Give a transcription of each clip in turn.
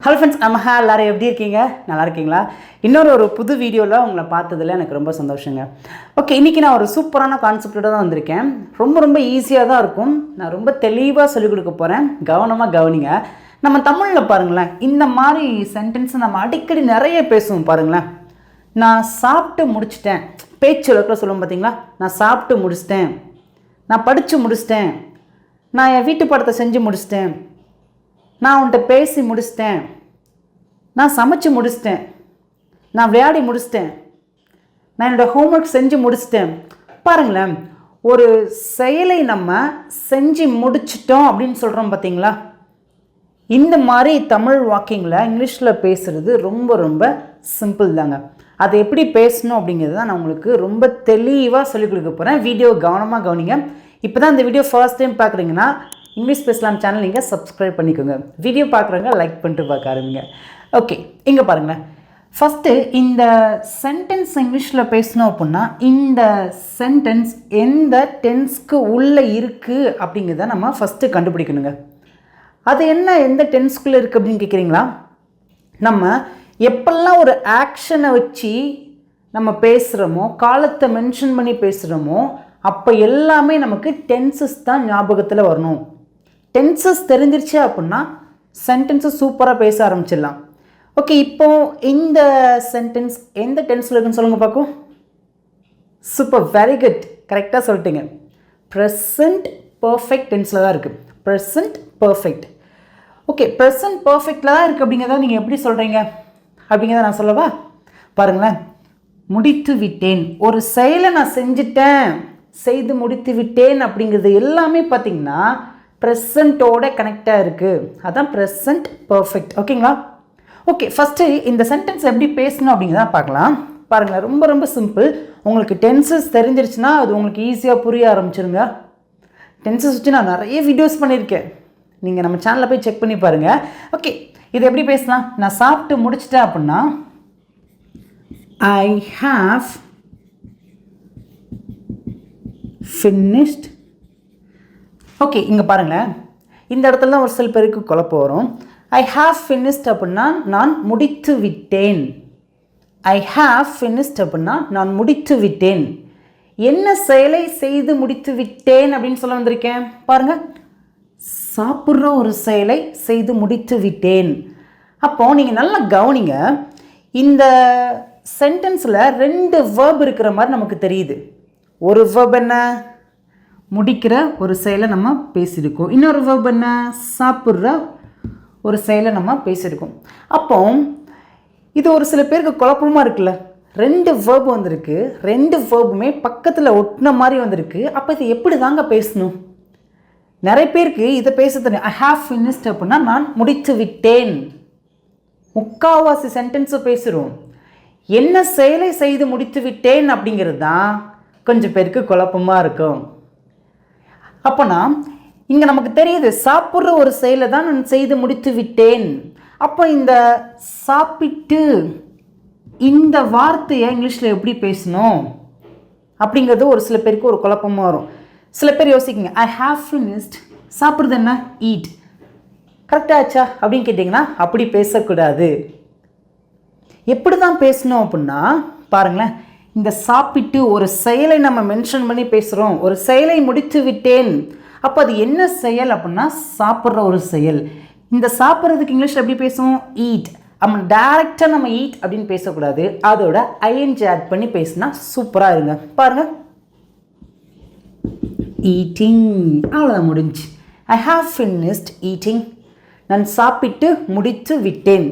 Hello friends, எல்லாரும் எப்படி இருக்கீங்க? நல்லா இருக்கீங்களா? இன்னொரு புது வீடியோவில் உங்களை பார்த்ததில் எனக்கு ரொம்ப சந்தோஷங்க. ஓகே, இன்றைக்கி நான் ஒரு சூப்பரான கான்செப்டோட தான் வந்திருக்கேன். ரொம்ப ஈஸியாக தான் இருக்கும். நான் ரொம்ப தெளிவாக சொல்லிக் கொடுக்க போகிறேன். கவனமாக கவனிங்க. நம்ம தமிழில் பாருங்களேன், இந்த மாதிரி சென்டென்ஸை நம்ம அடிக்கடி நிறைய பேசுவோம் பாருங்களேன். நான் சாப்பிட்டு முடிச்சிட்டேன், பேச்சு வழக்கில் சொல்லுவோம் பார்த்தீங்களா. நான் சாப்பிட்டு முடிச்சிட்டேன், நான் படித்து முடிச்சிட்டேன், நான் என் வீட்டு படத்தை செஞ்சு முடிச்சிட்டேன், நான் உன்கிட்ட பேசி முடிச்சிட்டேன், நான் சமைச்சு முடிச்சிட்டேன், நான் விளையாடி முடிச்சிட்டேன், நான் என்னோடய ஹோம்ஒர்க் செஞ்சு முடிச்சிட்டேன். பாருங்களேன், ஒரு செயலை நம்ம செஞ்சு முடிச்சிட்டோம் அப்படின்னு சொல்கிறோம் பார்த்தீங்களா. இந்த மாதிரி தமிழ் வாக்கிங்கில் இங்கிலீஷில் பேசுகிறது ரொம்ப சிம்பிள் தாங்க. அதை எப்படி பேசணும் அப்படிங்கிறது தான் நான் உங்களுக்கு ரொம்ப தெளிவாக சொல்லிக் கொடுக்க போகிறேன். வீடியோ கவனமாக கவனிங்க. இப்போ தான் இந்த வீடியோ ஃபர்ஸ்ட் டைம் பார்க்குறீங்கன்னா இங்கிலீஷ் பேசலாம் சேனல் நீங்கள் சப்ஸ்கிரைப் பண்ணிக்கோங்க. வீடியோ பார்க்குறவங்க லைக் பண்ணிட்டு பார்க்க ஆரம்பிங்க. ஓகே, இங்கே பாருங்களேன். ஃபஸ்ட்டு இந்த சென்டென்ஸ் இங்கிலீஷில் பேசணும் அப்படின்னா இந்த சென்டென்ஸ் எந்த டென்ஸ்க்கு உள்ளே இருக்குது அப்படிங்கிறத நம்ம ஃபஸ்ட்டு கண்டுபிடிக்கணுங்க. அது என்ன, எந்த டென்ஸ்குள்ளே இருக்குது அப்படின்னு கேட்குறீங்களா? நம்ம எப்பெல்லாம் ஒரு ஆக்ஷனை வச்சு நம்ம பேசுகிறோமோ, காலத்தை மென்ஷன் பண்ணி பேசுகிறோமோ, அப்போ எல்லாமே நமக்கு டென்சஸ் தான் ஞாபகத்தில் வரணும். டென்சஸ் தெரிஞ்சிருச்சு அப்படின்னா சென்டென்ஸை சூப்பராக பேச ஆரம்பிச்சிடலாம். ஓகே, இப்போது இந்த சென்டென்ஸ் எந்த டென்ஸில் இருக்குன்னு சொல்லுங்கள் பார்க்கும். சூப்பர், வெரி குட், கரெக்டாக சொல்லிட்டீங்க. ப்ரெசண்ட் பர்ஃபெக்ட் டென்ஸில் தான் இருக்குது. Present perfect. ஓகே, ப்ரெசண்ட் பர்ஃபெக்டில் தான் இருக்குது அப்படிங்கிறத நீங்கள் எப்படி சொல்கிறீங்க அப்படிங்கிறத நான் சொல்லவா? பாருங்களேன், முடித்து விட்டேன், ஒரு செயலை நான் செஞ்சுட்டேன், செய்து முடித்து விட்டேன் அப்படிங்கிறது எல்லாமே பார்த்திங்கன்னா ப்ரெசண்ட்டோட கனெக்டாக இருக்குது. அதுதான் ப்ரெசண்ட் பர்ஃபெக்ட். ஓகேங்களா? ஓகே, ஃபஸ்ட்டு இந்த சென்டென்ஸ் எப்படி பேசணும் அப்படிங்கிறத பார்க்கலாம். பாருங்களேன், ரொம்ப சிம்பிள். உங்களுக்கு டென்சஸ் தெரிஞ்சிருச்சுன்னா அது உங்களுக்கு ஈஸியாக புரிய ஆரம்பிச்சிருங்க. டென்சஸ் வச்சு நான் நிறைய வீடியோஸ் பண்ணியிருக்கேன், நீங்கள் நம்ம சேனலில் போய் செக் பண்ணி பாருங்கள். ஓகே, இது எப்படி பேசலாம்? நான் சாப்பிட்டு முடிச்சிட்டேன் அப்படின்னா I have finished. ஓகே, இங்கே பாருங்களேன், இந்த இடத்துல தான் ஒரு சில பேருக்கு குழப்பம் வரும். I have finished அப்படின்னா நான் முடித்து விட்டேன். I have finished அப்படின்னா நான் முடித்து விட்டேன். என்ன செயலை செய்து முடித்து விட்டேன் அப்படின்னு சொல்ல வந்திருக்கேன் பாருங்கள். சாப்பிட்ற ஒரு செயலை செய்து முடித்து விட்டேன். அப்போது நீங்கள் நல்லா கவனிங்க. இந்த சென்டென்ஸில் 2 வேர்ப் இருக்கிற மாதிரி நமக்கு தெரியுது. ஒரு வேர்ப் என்ன, முடிக்கிற ஒரு செயலை நம்ம பேசியிருக்கோம். இன்னொரு வேர்ப் என்ன, சாப்பிட்ற ஒரு செயலை நம்ம பேசியிருக்கோம். அப்போ இது ஒரு சில பேருக்கு குழப்பமாக இருக்குல்ல. 2 வேர்ப் வந்திருக்கு, 2 வேர்புமே பக்கத்தில் ஒட்டின மாதிரி வந்திருக்கு. அப்போ இது எப்படி தாங்க பேசணும்? நிறைய பேருக்கு இதை பேச தெரியும். ஐ ஹாவ் ஃபினிஷ்ட் அப்படின்னா நான் முடித்து விட்டேன். முக்கால்வாசி சென்டென்ஸை பேசுகிறோம். என்ன செயலை செய்து முடித்து விட்டேன் அப்படிங்கிறது தான் கொஞ்சம் பேருக்கு குழப்பமாக இருக்கும். அப்போனா இங்கே நமக்கு தெரியுது, சாப்பிட்ற ஒரு செயலை தான் நான் செய்து முடித்து விட்டேன். அப்போ இந்த சாப்பிட்டு இந்த வார்த்தையை இங்கிலீஷில் எப்படி பேசணும் அப்படிங்கிறது ஒரு சில பேருக்கு ஒரு குழப்பமாக வரும். சில பேர் யோசிக்குங்க, ஐ ஹாவ் ஃபினிஷ்ட், சாப்பிட்றது என்ன, ஈட், கரெக்டாச்சா அப்படின்னு கேட்டிங்கன்னா அப்படி பேசக்கூடாது. எப்படி தான் பேசணும் அப்படின்னா பாருங்களேன், இந்த சாப்பிட்டு ஒரு செயலை நம்ம மென்ஷன் பண்ணி பேசுகிறோம். ஒரு செயலை முடித்து விட்டேன், அப்போ அது என்ன செயல் அப்படின்னா சாப்பிட்ற ஒரு செயல். இந்த சாப்பிட்றதுக்கு இங்கிலீஷில் எப்படி பேசுவோம், ஈட். நம்ம டைரெக்டாக நம்ம ஈட் அப்படின்னு பேசக்கூடாது, அதோட ஐஎன்ஜி ஆட் பண்ணி பேசினா சூப்பராக இருங்க. பாருங்கள், ஈட்டிங், அவ்வளோதான், முடிஞ்சு. ஐ ஹாவ் ஃபினிஷ்ட் ஈட்டிங், நான் சாப்பிட்டு முடித்து விட்டேன்.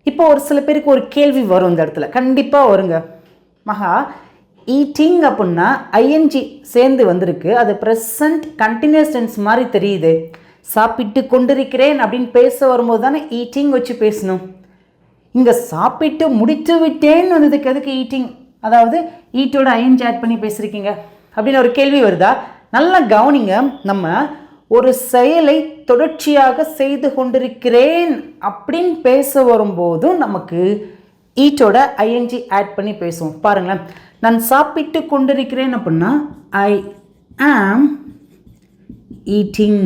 இப்போ ஒரு சில பேருக்கு ஒரு கேள்வி வரும் இந்த இடத்துல, கண்டிப்பாக வருங்க. மகா, ஈட்டிங் அப்படின்னா ஐஎன்ஜி சேர்ந்து வந்திருக்கு, அது ப்ரெசண்ட் கண்டினியூஸ் டென்ஸ் மாதிரி தெரியுது. சாப்பிட்டு கொண்டிருக்கிறேன் அப்படின்னு பேச வரும்போது தானே ஈட்டிங் வச்சு பேசணும். இங்கே சாப்பிட்டு முடித்து விட்டேன்னு வந்ததுக்கு எதுக்கு ஈட்டிங், அதாவது ஈட்டோட ஐஎன்ஜி ஆட் பண்ணி பேசுகிறீங்க அப்படின்னு ஒரு கேள்வி வருதா? நல்லா கவனிங்க. நம்ம ஒரு செயலை தொடர்ச்சியாக செய்து கொண்டிருக்கிறேன் அப்படின்னு பேச வரும்போதும் நமக்கு ஈட்டோட ஐஎன்ஜி ஆட் பண்ணி பேசுவோம். பாருங்களேன், நான் சாப்பிட்டு கொண்டிருக்கிறேன் அப்படின்னா ஐ ஆம் ஈட்டிங்.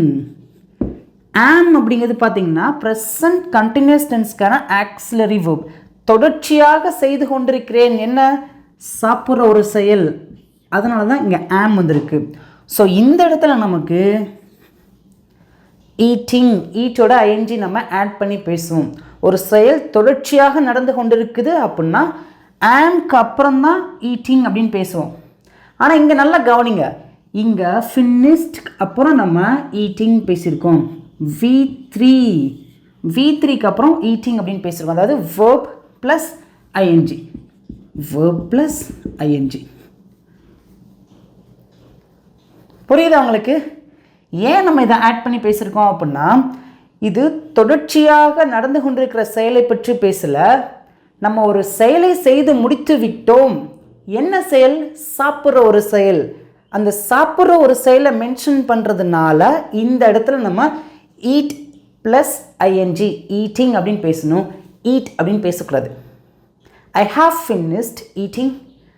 am அப்படிங்கிறது பார்த்தீங்கன்னா ப்ரெசன்ட் கண்டினியூஸ் டென்ஸ்க்கான ஆக்சிலரி verb. தொடர்ச்சியாக செய்து கொண்டிருக்கிறேன், என்ன சாப்பிட்ற ஒரு செயல், அதனால தான் இங்கே am வந்திருக்கு. ஸோ இந்த இடத்துல நமக்கு ஈட்டிங், ஈட்டோட ஐஎன்ஜி நம்ம ஆட் பண்ணி பேசுவோம். ஒரு செயல் தொடர்ச்சியாக நடந்து கொண்டிருக்குது அப்படின்னா ஆம்க்கு அப்புறம் தான் ஈட்டிங் அப்படின்னு பேசுவோம். ஆனால் இங்கே நல்லா கவனிங்க, இங்கே ஃபினிஷ்ட் அப்புறம் நம்ம ஈட்டிங் பேசியிருக்கோம். V3க்கு அப்புறம் ஈட்டிங் அப்படின்னு பேசியிருக்கோம். அதாவது verb plus ING, verb plus ING. புரியுதா உங்களுக்கு? ஏன் நம்ம இதை ஆட் பண்ணி பேசியிருக்கோம் அப்படின்னா, இது தொடர்ச்சியாக நடந்து கொண்டிருக்கிற செயலை பற்றி பேசலை, நம்ம ஒரு செயலை செய்து முடித்து விட்டோம். என்ன செயல்? சாப்பிட்ற ஒரு செயல். அந்த சாப்பிட்ற ஒரு செயலை மென்ஷன் பண்ணுறதுனால இந்த இடத்துல நம்ம ஈட் ப்ளஸ் ஐஎன்ஜி, ஈட்டிங் அப்படின்னு பேசணும், ஈட் அப்படின்னு பேசக்கூடாது. I have finished eating,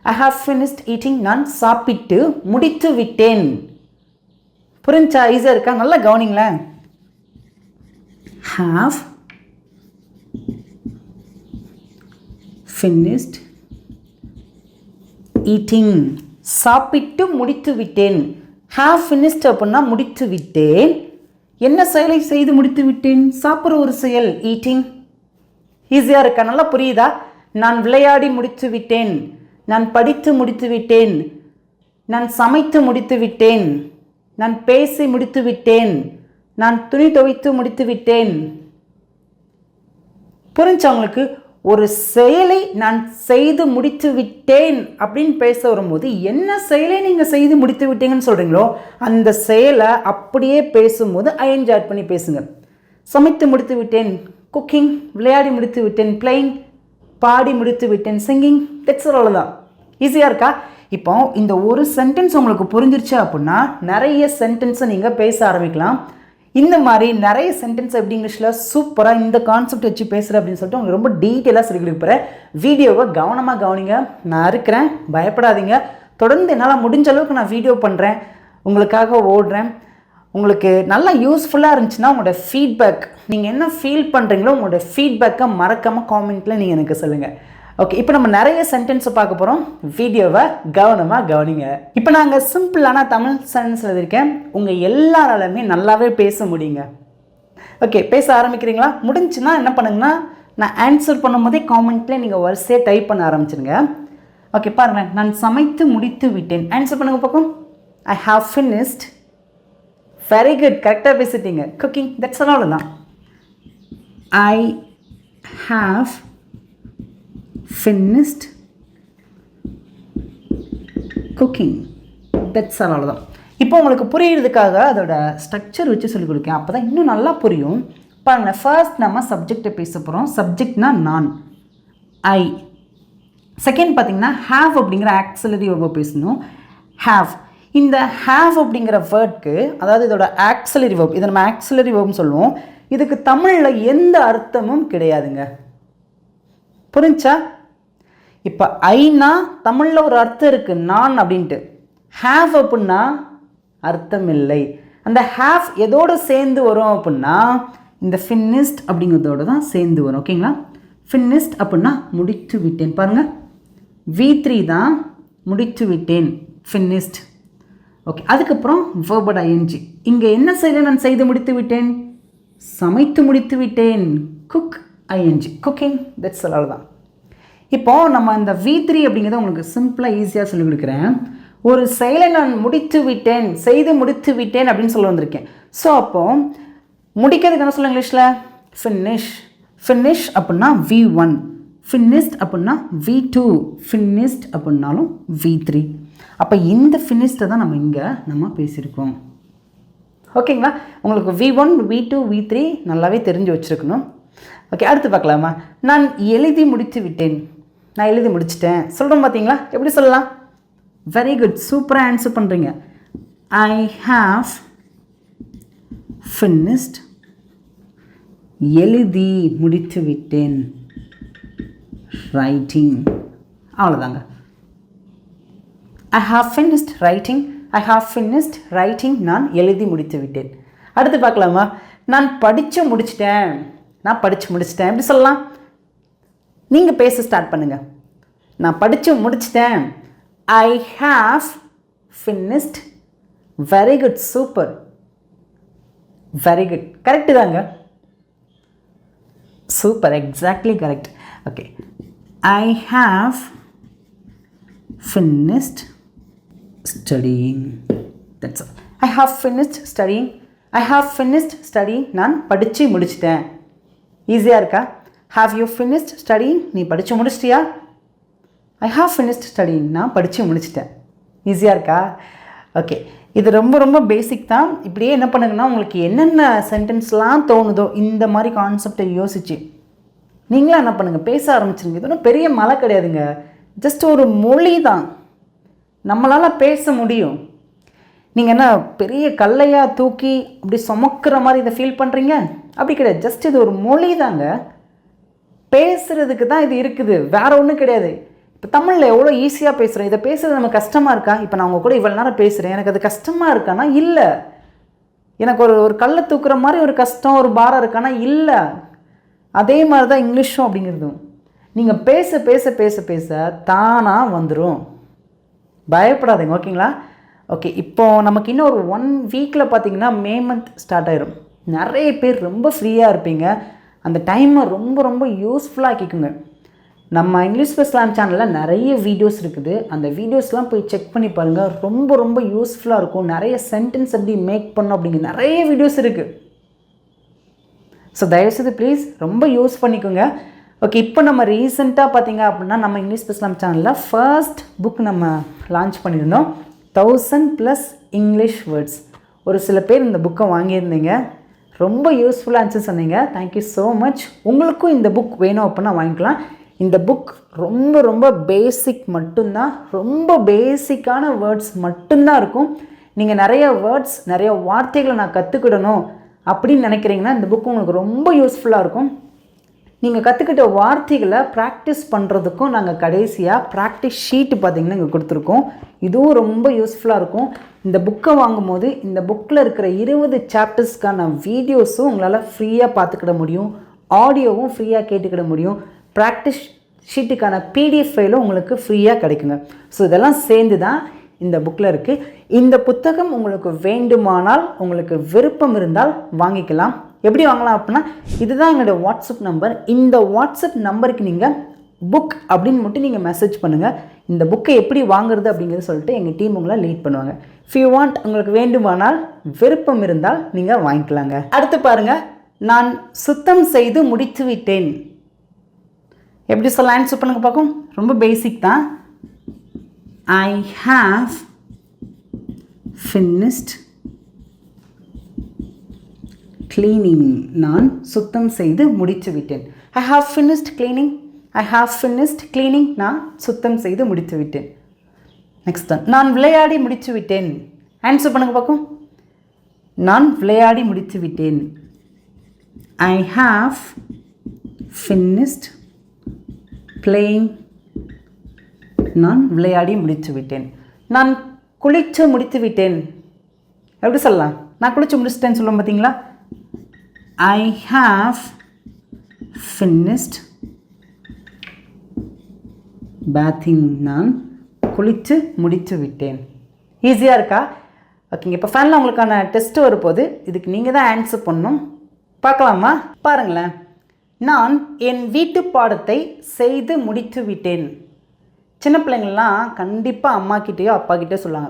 I have finished eating, நான் சாப்பிட்டு முடித்து விட்டேன். புரிஞ்சா? ஈஸியாக இருக்கா? நல்லா கவனிங்களேன். have finished eating, சாப்பிட்டு முடித்து விட்டேன். have finished அப்படின்னா முடித்து விட்டேன். என்ன செயலை செய்து முடித்து விட்டேன்? சாப்பிட்ற ஒரு செயல், ஈட்டிங். ஈஸியாக இருக்கா? நல்லா புரியுதா? நான் விளையாடி முடித்து விட்டேன், நான் படித்து முடித்து விட்டேன், நான் சமைத்து முடித்து விட்டேன், நான் பேசி முடித்து விட்டேன், நான் துணி துவைத்து முடித்து விட்டேன். புரிஞ்சா உங்களுக்கு? ஒரு செயலை நான் செய்து முடித்து விட்டேன் அப்படின்னு பேச வரும்போது என்ன செயலை நீங்கள் செய்து முடித்து விட்டீங்கன்னு சொல்கிறீங்களோ அந்த செயலை அப்படியே பேசும்போது ஐஎன்ஜி ஆட் பண்ணி பேசுங்க. சமைத்து முடித்து விட்டேன், குக்கிங், விளையாடி முடித்து விட்டேன், பிளேயிங், பாடி முடித்து விட்டேன், சிங்கிங். டெக்ஸ்ட் அவ்வளோதான். ஈஸியாக இருக்கா? இப்போ இந்த ஒரு சென்டென்ஸ் உங்களுக்கு புரிஞ்சிருச்சு அப்படின்னா நிறைய சென்டென்ஸை நீங்கள் பேச ஆரம்பிக்கலாம். இந்த மாதிரி நிறைய சென்டென்ஸ் எப்படி இங்கிலீஷில் சூப்பராக இந்த கான்செப்ட் வச்சு பேசுகிறேன் அப்படின்னு சொல்லிட்டு உங்களுக்கு ரொம்ப டீட்டெயிலாக சொல்லி கொடுக்குறேன். வீடியோவை கவனமாக கவனிங்க, நான் இருக்கிறேன், பயப்படாதீங்க. தொடர்ந்து என்னால் முடிஞ்ச அளவுக்கு நான் வீடியோ பண்ணுறேன், உங்களுக்காக ஓடுறேன். உங்களுக்கு நல்லா யூஸ்ஃபுல்லாக இருந்துச்சுன்னா உங்களோட ஃபீட்பேக், நீங்கள் என்ன ஃபீல் பண்ணுறீங்களோ உங்களோட ஃபீட்பேக்கை மறக்காமல் காமெண்ட்டில் நீங்கள் எனக்கு சொல்லுங்கள். ஓகே, இப்போ நம்ம நிறைய சென்டென்ஸை பார்க்க போகிறோம். வீடியோவை கவனமாக கவனிங்க. இப்போ நாங்கள் சிம்பிளான தமிழ் சென்டென்ஸ் எழுதியிருக்கேன், உங்கள் எல்லாராலுமே நல்லாவே பேச முடியுங்க. ஓகே, பேச ஆரம்பிக்கிறீங்களா? முடிஞ்சுன்னா என்ன பண்ணுங்கன்னா நான் ஆன்சர் பண்ணும்போதே காமெண்ட்டில் நீங்கள் வரிசையாக டைப் பண்ண ஆரம்பிச்சிருங்க. ஓகே, பாருங்களேன். நான் சமைத்து முடித்து விட்டேன். ஆன்சர் பண்ணுங்க பக்கம். I have finished. Very good, கரெக்டாக பேசிட்டீங்க. குக்கிங், தட்ஸ் ஆல் தான். ஐ have finished cooking. that's all தான். இப்போ உங்களுக்கு புரியுறதுக்காக அதோட ஸ்ட்ரக்சர் வச்சு சொல்லிக் கொடுக்கேன், அப்போ தான் இன்னும் நல்லா புரியும். பாருங்கள், ஃபர்ஸ்ட் நம்ம சப்ஜெக்டை பேச போகிறோம். சப்ஜெக்ட்னா நான், ஐ. செகண்ட் பார்த்தீங்கன்னா ஹாவ் அப்படிங்கிற ஆக்சிலரி verb பேசணும். ஹாவ், இந்த ஹாவ் அப்படிங்கிற வேர்டுக்கு, அதாவது இதோட ஆக்சிலரி verb, இதை நம்ம ஆக்சிலரி verbனு சொல்லுவோம். இதுக்கு தமிழில் எந்த அர்த்தமும் கிடையாதுங்க. புரிஞ்சா? இப்போ ஐனா தமிழில் ஒரு அர்த்தம் இருக்குது, நான் அப்படின்ட்டு. ஹாவ் அப்படின்னா அர்த்தம் இல்லை. அந்த ஹாவ் எதோடு சேர்ந்து வரும் அப்படின்னா இந்த ஃபினிஷ்ட் அப்படிங்கிறதோடு தான் சேர்ந்து வரும். ஓகேங்களா? ஃபினிஷ்ட் அப்படின்னா முடித்து விட்டேன். பாருங்கள், V3 தான் முடித்து விட்டேன், ஃபினிஷ்ட். ஓகே, அதுக்கப்புறம் verb ing. இங்கே என்ன செய்ய நான் செய்து முடித்து விட்டேன்? சமைத்து முடித்து விட்டேன், cook, ing, cooking. That's all தான். இப்போது நம்ம இந்த V3 அப்படிங்கிறத உங்களுக்கு சிம்பிளாக ஈஸியாக சொல்லிக் கொடுக்குறேன். ஒரு செயலை நான் முடித்து விட்டேன், செய்து முடித்து விட்டேன் அப்படின்னு சொல்ல வந்திருக்கேன். ஸோ அப்போது முடிக்கிறதுக்கு என்ன சொல்ல இங்கிலீஷில்? ஃபினிஷ். ஃபினிஷ் அப்படின்னா V1, ஃபினிஷ்ட் அப்படின்னா V2, ஃபினிஷ்ட் அப்படின்னாலும் V3. அப்போ இந்த ஃபினிஷ்டை தான் நம்ம பேசியிருக்கோம். ஓகேங்களா? உங்களுக்கு V1, V2, V3 நல்லாவே தெரிஞ்சு வச்சுருக்கணும். ஓகே, அடுத்து பார்க்கலாமா? நான் எழுதி முடித்து விட்டேன். நான் எழுதி முடிச்சிட்டேன் சொல்கிறோம், பார்த்தீங்களா? எப்படி சொல்லலாம்? வெரி குட், சூப்பராக ஆன்சர் பண்ணுறீங்க. ஐ ஹாவ் ஃபினிஷ்ட், எழுதி முடித்து விட்டேன், ரைட்டிங். அவ்வளோதாங்க. I have finished writing, I have finished writing, நான் எழுதி முடித்து விட்டேன். அடுத்து பார்க்கலாமா? நான் படித்து முடிச்சிட்டேன். நான் படித்து முடிச்சிட்டேன் எப்படி சொல்லலாம்? நீங்கள் பேச ஸ்டார்ட் பண்ணுங்கள். நான் படித்து முடிச்சிட்டேன். I have finished. Very good, super, very good, correct தாங்க, super, exactly correct. Okay, I have finished studying. That's all. I have finished studying. I have finished studying. நான் படித்து முடிச்சிட்டேன். ஈஸியாக இருக்கா? Have you finished studying? நீ படித்து முடிச்சிட்டியா? I have finished studying. நான் படித்து முடிச்சிட்டேன். ஈஸியாக இருக்கா? ஓகே, இது ரொம்ப ரொம்ப பேசிக் தான். இப்படியே என்ன பண்ணுங்கன்னா உங்களுக்கு என்னென்ன சென்டென்ஸ்லாம் தோணுதோ இந்த மாதிரி கான்செப்டை யோசிச்சு நீங்களாம் என்ன பண்ணுங்கள், பேச ஆரம்பிச்சிருங்க. இது ஒன்றும் பெரிய மலை கிடையாதுங்க, ஜஸ்ட் ஒரு மொழி தான், நம்மளால் பேச முடியும். நீங்கள் என்ன பெரிய கல்லையாக தூக்கி அப்படி சுமக்கிற மாதிரி இதை ஃபீல் பண்ணுறீங்க? அப்படி கிடையாது, ஜஸ்ட் இது ஒரு மொழி தாங்க, பேசுகிறதுக்கு தான் இது இருக்குது, வேறு ஒன்றும் கிடையாது. இப்போ தமிழில் எவ்வளோ ஈஸியாக பேசுகிறோம், இதை பேசுகிறது நமக்கு கஷ்டமாக இருக்கா? இப்போ நான் உங்கள் கூட இவ்வளோ நேரம் பேசுகிறேன், எனக்கு அது கஷ்டமாக இருக்கானா? இல்லை. எனக்கு ஒரு கல்லை தூக்குற மாதிரி ஒரு கஷ்டம், ஒரு பாரம் இருக்கானா? இல்லை. அதே மாதிரி தான் இங்கிலீஷும் அப்படிங்கிறதும். நீங்கள் பேச பேச பேச பேச தானாக வந்துடும், பயப்படாதீங்க. ஓகேங்களா? ஓகே, இப்போது நமக்கு இன்னும் ஒரு 1 வீக்கில் பார்த்தீங்கன்னா மே மந்த் ஸ்டார்ட் ஆயிரும். நிறைய பேர் ரொம்ப ஃப்ரீயாக இருப்பீங்க. அந்த டைமை ரொம்ப ரொம்ப யூஸ்ஃபுல்லாக ஆக்கிக்குங்க. நம்ம இங்கிலீஷ் பேசலாம் சேனலில் நிறைய வீடியோஸ் இருக்குது, அந்த வீடியோஸ்லாம் போய் செக் பண்ணி பாருங்கள், ரொம்ப ரொம்ப யூஸ்ஃபுல்லாக இருக்கும். நிறைய சென்டென்ஸ் எப்படி மேக் பண்ணோம் அப்படிங்கிற நிறைய வீடியோஸ் இருக்குது. ஸோ தயவுசெய்து ப்ளீஸ் ரொம்ப யூஸ் பண்ணிக்கோங்க. ஓகே, இப்போ நம்ம ரீசெண்டாக பார்த்தீங்க அப்படின்னா நம்ம இங்கிலீஷ் பேசலாம் சேனலில் ஃபர்ஸ்ட் புக் நம்ம லான்ச் பண்ணியிருந்தோம், 1000+ இங்கிலீஷ் வேர்ட்ஸ். ஒரு சில பேர் இந்த புக்கை வாங்கியிருந்தீங்க, ரொம்ப யூஸ்ஃபுல்லாக இருந்துச்சு சொன்னீங்க. Thank you so much. உங்களுக்கும் இந்த புக் வேணும் அப்படின்னா வாங்கிக்கலாம். இந்த புக் ரொம்ப ரொம்ப பேசிக் மட்டும்தான், ரொம்ப பேசிக்கான வேர்ட்ஸ் மட்டும்தான் இருக்கும். நீங்கள் நிறைய வேர்ட்ஸ் நிறைய வார்த்தைகளை நான் கற்றுக்கிடணும் அப்படின்னு நினைக்கிறீங்கன்னா இந்த புக் உங்களுக்கு ரொம்ப யூஸ்ஃபுல்லாக இருக்கும். நீங்கள் கற்றுக்கிட்ட வார்த்தைகளை ப்ராக்டிஸ் பண்ணுறதுக்கும் நாங்கள் கடைசியாக ப்ராக்டிஸ் ஷீட்டு பார்த்திங்கன்னா இங்கே கொடுத்துருக்கோம். இதுவும் ரொம்ப யூஸ்ஃபுல்லாக இருக்கும். இந்த புக்கை வாங்கும்போது இந்த புக்கில் இருக்கிற 20 சாப்டர்ஸ்க்கான வீடியோஸும் உங்களால் ஃப்ரீயாக பார்த்துக்கிட முடியும், ஆடியோவும் ஃப்ரீயாக கேட்டுக்கிட முடியும், ப்ராக்டிஸ் ஷீட்டுக்கான பிடிஎஃப் ஃபைலும் உங்களுக்கு ஃப்ரீயாக கிடைக்குங்க. ஸோ இதெல்லாம் சேர்ந்து தான் இந்த புக்கில் இருக்குது. இந்த புத்தகம் உங்களுக்கு வேண்டுமானால், உங்களுக்கு விருப்பம் இருந்தால் வாங்கிக்கலாம். எப்படி வாங்கலாம் அப்படின்னா, இதுதான் எங்களுடைய வாட்ஸ்அப் நம்பர். இந்த வாட்ஸ்அப் நம்பருக்கு நீங்கள் புக் அப்படின்னு மட்டும் நீங்கள் மெசேஜ் பண்ணுங்கள். இந்த புக்கை எப்படி வாங்குறது அப்படிங்கிறது சொல்லிட்டு எங்கள் டீம் உங்களை லீட் பண்ணுவாங்க. இஃப் யூ வாண்ட், உங்களுக்கு வேண்டுமானால், விருப்பம் இருந்தால் நீங்கள் வாங்கிக்கலாங்க. அடுத்து பாருங்கள், நான் சுத்தம் செய்து முடித்து விட்டேன். எப்படி சொல்ல ஆன்சர் பண்ணுங்க பார்க்கும். ரொம்ப பேசிக் தான். ஐ ஹாவ் finished cleaning. நான் சுத்தம் செய்து முடித்து விட்டேன். I have finished cleaning. I have finished cleaning. நான் சுத்தம் செய்து முடித்து விட்டேன். நெக்ஸ்ட் தான், நான் விளையாடி முடித்து விட்டேன். ஆன்சர் பண்ணுங்க பார்க்கும். நான் விளையாடி முடித்து விட்டேன். I have finished playing. நான் விளையாடி முடித்து விட்டேன். நான் குளித்து முடித்து விட்டேன். எப்படி சொல்லலாம்? நான் குளித்து முடிச்சிட்டேன்னு சொல்லுவோம் பார்த்தீங்களா? ஐ ஹாவ் finished bathing. நான் குளித்து முடித்து விட்டேன். ஈஸியாக இருக்கா? ஓகேங்க, இப்போ ஃபைனலாக உங்களுக்கான டெஸ்ட்டு வரப்போகுது. இதுக்கு நீங்கள் தான் ஆன்சர் பண்ணணும். பார்க்கலாமா? பாருங்களேன். நான் என் வீட்டு பாடத்தை செய்து முடித்து விட்டேன். சின்ன பிள்ளைங்கள்லாம் கண்டிப்பாக அம்மாக்கிட்டேயோ அப்பாக்கிட்டேயோ சொல்லுவாங்க,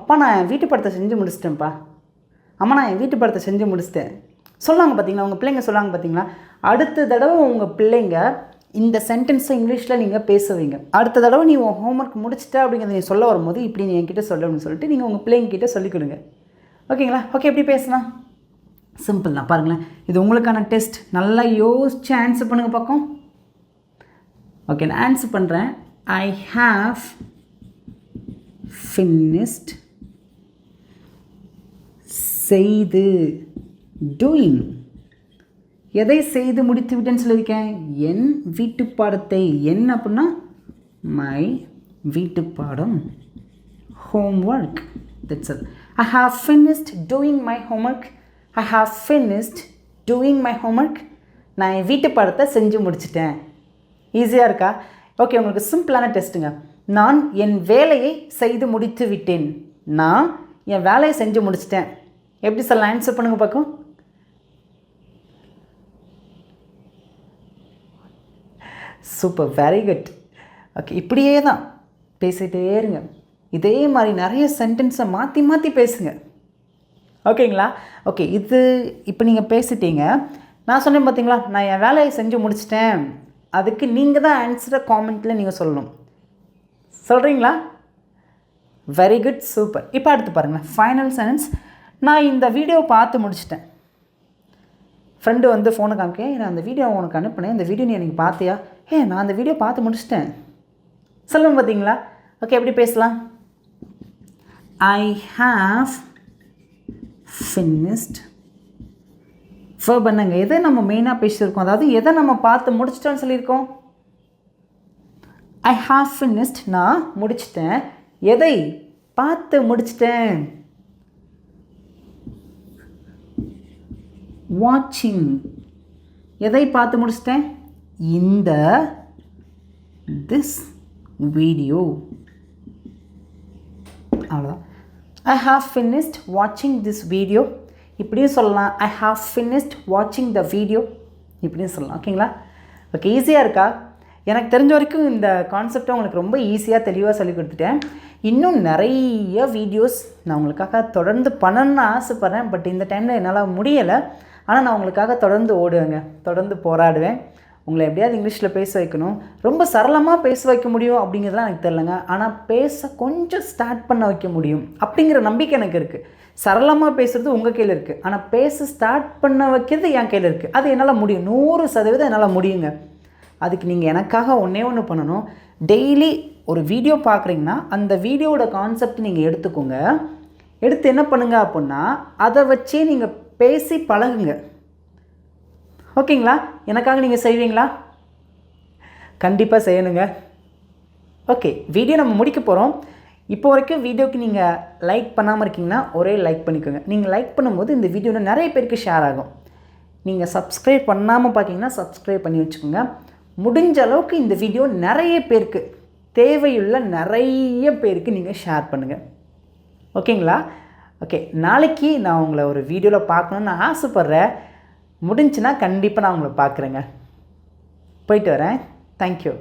அப்பா நான் என் வீட்டு பாடத்தை செஞ்சு முடிச்சிட்டேன்ப்பா, அம்மா நான் என் வீட்டு பாடத்தை செஞ்சு முடிச்சிட்டேன் சொல்லுவாங்க பார்த்தீங்களா? உங்கள் பிள்ளைங்க சொல்லுவாங்க பார்த்தீங்களா? அடுத்த தடவை உங்கள் பிள்ளைங்க இந்த சென்டென்ஸை இங்கிலீஷில் நீங்கள் பேசுவீங்க. அடுத்த தடவை நீ உன் ஹோம்ஒர்க் முடிச்சிட்ட அப்படிங்கிறத நீ சொல்ல வரும்போது இப்படி நீ என்கிட்ட சொல்ல அப்படின்னு சொல்லிட்டு நீங்கள் உங்கள் பிள்ளைங்கிட்ட சொல்லிக் கொடுங்க. ஓகேங்களா? ஓகே, எப்படி பேசலாம்? சிம்பிள் தான். பாருங்களேன், இது உங்களுக்கான டெஸ்ட். நல்லா யோசிச்சு ஆன்சர் பண்ணுங்கள் பார்க்கும். ஓகே, நான் ஆன்சர் பண்ணுறேன். I have finished செய்து doing. எதை செய்து முடித்து விட்டேன்னு சொல்லியிருக்கேன்? என் வீட்டு பாடத்தை. என் அப்படின்னா மை வீட்டு பாடம், homework. That's all. I have finished doing my homework. I have finished doing my homework. நான் என் வீட்டு பாடத்தை செஞ்சு முடிச்சிட்டேன். ஈஸியாக இருக்கா? ஓகே, உங்களுக்கு சிம்பிளான டெஸ்ட்டுங்க. நான் என் வேலையை செய்து முடித்து விட்டேன். நான் என் வேலையை செஞ்சு முடிச்சிட்டேன். எப்படி சொல்லலாம்? ஆன்சர் பண்ணுங்கள் பார்க்கும். Super, very good. ஓகே, இப்படியே தான் பேசிகிட்டே இருங்க. இதே மாதிரி நிறைய சென்டென்ஸை மாற்றி மாற்றி பேசுங்க. ஓகேங்களா? ஓகே, இது இப்போ நீங்கள் பேசிட்டீங்க. நான் சொன்னேன் பார்த்தீங்களா, நான் என் வேலையை செஞ்சு முடிச்சிட்டேன். அதுக்கு நீங்கள் தான் ஆன்சரை காமெண்ட்டில் நீங்கள் சொல்லணும். சொல்கிறீங்களா? Very good, super. இப்போ அடுத்து பாருங்கள், ஃபைனல் சென்டென்ஸ். நான் இந்த வீடியோ பார்த்து முடிச்சிட்டேன். ஃப்ரெண்டு வந்து ஃபோனை காமிக்க, நான் அந்த வீடியோ உனக்கு அனுப்பினேன், இந்த வீடியோ நீ எனக்கு பார்த்தியா? நான் அந்த வீடியோ பார்த்து முடிச்சிட்டேன். சொல்லுங்க பார்த்தீங்களா? ஓகே, எப்படி பேசலாம்? I have finished. ஃபர் பண்ணுங்க, எதை நம்ம மெயினாக பேசியிருக்கோம், அதாவது எதை நம்ம பார்த்து முடிச்சிட்டோன்னு சொல்லியிருக்கோம். ஐ ஹாவ் ஃபினிஷ்ட், நான் முடிச்சிட்டேன். எதை பார்த்து முடிச்சிட்டேன்? வாட்சிங். எதை பார்த்து முடிச்சிட்டேன்? இந்த திஸ் வீடியோ. அவ்வளோதான். ஐ ஹாவ் ஃபினிஷ்ட் வாட்சிங் திஸ் வீடியோ. இப்படியும் சொல்லலாம். ஐ ஹாவ் ஃபினிஷ்ட் வாட்சிங் த வீடியோ. இப்படியும் சொல்லலாம். ஓகேங்களா? ஓகே, ஈஸியாக இருக்கா? எனக்கு தெரிஞ்ச வரைக்கும் இந்த கான்செப்டை உங்களுக்கு ரொம்ப ஈஸியாக தெளிவாக சொல்லி கொடுத்துட்டேன். இன்னும் நிறைய வீடியோஸ் நான் உங்களுக்காக தொடர்ந்து பண்ணணும்னு ஆசைப்பட்றேன். பட் இந்த டைமில் என்னால் முடியலை. ஆனால் நான் உங்களுக்காக தொடர்ந்து ஓடுவேங்க, தொடர்ந்து போராடுவேன். உங்களை எப்படியாவது இங்கிலீஷில் பேச வைக்கணும். ரொம்ப சரளமாக பேச வைக்க முடியும் அப்படிங்கிறதுலாம் எனக்கு தெரியலங்க. ஆனால் பேச கொஞ்சம் ஸ்டார்ட் பண்ண வைக்க முடியும் அப்படிங்கிற நம்பிக்கை எனக்கு இருக்குது. சரளமாக பேசுகிறது உங்கள் கையில் இருக்குது. ஆனால் பேச ஸ்டார்ட் பண்ண வைக்கிறது என் கையில் இருக்குது. அது என்னால் முடியும். 100% என்னால் முடியுங்க. அதுக்கு நீங்கள் எனக்காக ஒன்று பண்ணணும். டெய்லி ஒரு வீடியோ பார்க்குறீங்கன்னா அந்த வீடியோவோட கான்செப்ட் நீங்கள் எடுத்துக்கோங்க. எடுத்து என்ன பண்ணுங்க அப்படின்னா, அதை வச்சே நீங்கள் பேசி பழகுங்க. ஓகேங்களா? எனக்காக நீங்கள் செய்வீங்களா? கண்டிப்பாக செய்யணுங்க. ஓகே, வீடியோ நம்ம முடிக்க போகிறோம். இப்போ வரைக்கும் வீடியோக்கு நீங்கள் லைக் பண்ணாமல் இருக்கீங்கன்னா ஒரே லைக் பண்ணிக்கோங்க. நீங்கள் லைக் பண்ணும்போது இந்த வீடியோவில் நிறைய பேருக்கு ஷேர் ஆகும். நீங்கள் சப்ஸ்கிரைப் பண்ணாமல் பார்த்தீங்கன்னா சப்ஸ்கிரைப் பண்ணி வச்சுக்கோங்க. முடிஞ்ச அளவுக்கு இந்த வீடியோ நிறைய பேருக்கு, தேவையுள்ள நிறைய பேருக்கு நீங்கள் ஷேர் பண்ணுங்கள். ஓகேங்களா? ஓகே, நாளைக்கு நான் உங்களை ஒரு வீடியோவில் பார்க்கணுன்னு நான் ஆசைப்பட்றேன். முடிஞ்சுன்னா கண்டிப்பாக நான் உங்களை பார்க்குறேங்க. போயிட்டு வரேன். தேங்க்யூ.